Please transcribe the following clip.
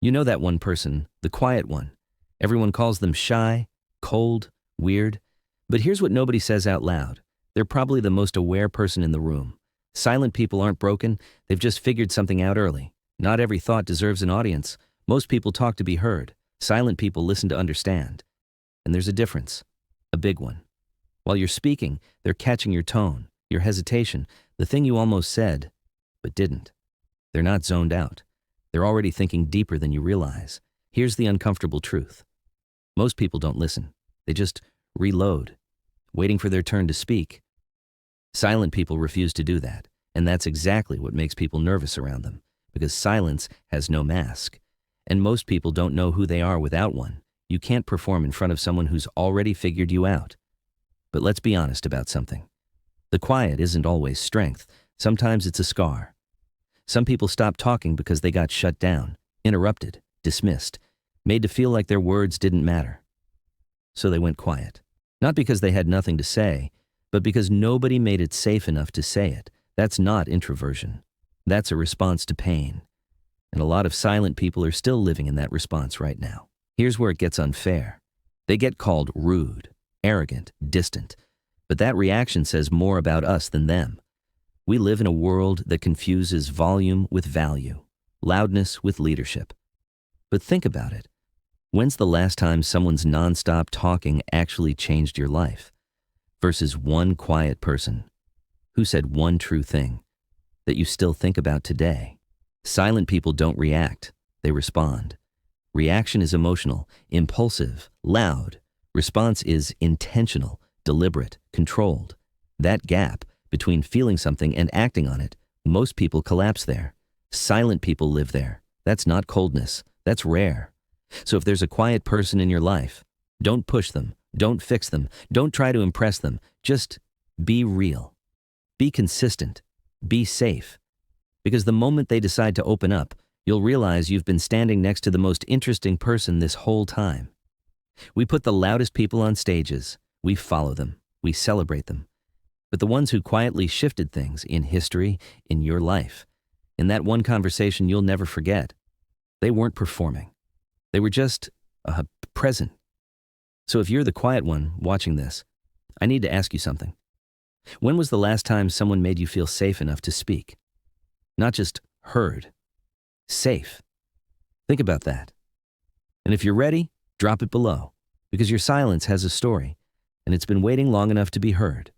You know that one person, the quiet one. Everyone calls them shy, cold, weird. But here's what nobody says out loud. They're probably the most aware person in the room. Silent people aren't broken, they've just figured something out early. Not every thought deserves an audience. Most people talk to be heard. Silent people listen to understand. And there's a difference, a big one. While you're speaking, they're catching your tone, your hesitation, the thing you almost said, but didn't. They're not zoned out. They're already thinking deeper than you realize. Here's the uncomfortable truth. Most people don't listen. They just reload, waiting for their turn to speak. Silent people refuse to do that, and that's exactly what makes people nervous around them, because silence has no mask. And most people don't know who they are without one. You can't perform in front of someone who's already figured you out. But let's be honest about something. The quiet isn't always strength. Sometimes it's a scar. Some people stop talking because they got shut down, interrupted, dismissed, made to feel like their words didn't matter. So they went quiet. Not because they had nothing to say, but because nobody made it safe enough to say it. That's not introversion. That's a response to pain. And a lot of silent people are still living in that response right now. Here's where it gets unfair. They get called rude, arrogant, distant. But that reaction says more about us than them. We live in a world that confuses volume with value, loudness with leadership. But think about it. When's the last time someone's nonstop talking actually changed your life? Versus one quiet person who said one true thing that you still think about today. Silent people don't react, they respond. Reaction is emotional, impulsive, loud. Response is intentional, deliberate, controlled. That gap between feeling something and acting on it, most people collapse there. Silent people live there. That's not coldness. That's rare. So if there's a quiet person in your life, don't push them. Don't fix them. Don't try to impress them. Just be real. Be consistent. Be safe. Because the moment they decide to open up, you'll realize you've been standing next to the most interesting person this whole time. We put the loudest people on stages. We follow them. We celebrate them. But the ones who quietly shifted things in history, in your life, in that one conversation you'll never forget, they weren't performing. They were just present. So if you're the quiet one watching this, I need to ask you something. When was the last time someone made you feel safe enough to speak? Not just heard. Safe. Think about that. And if you're ready, drop it below, because your silence has a story, and it's been waiting long enough to be heard.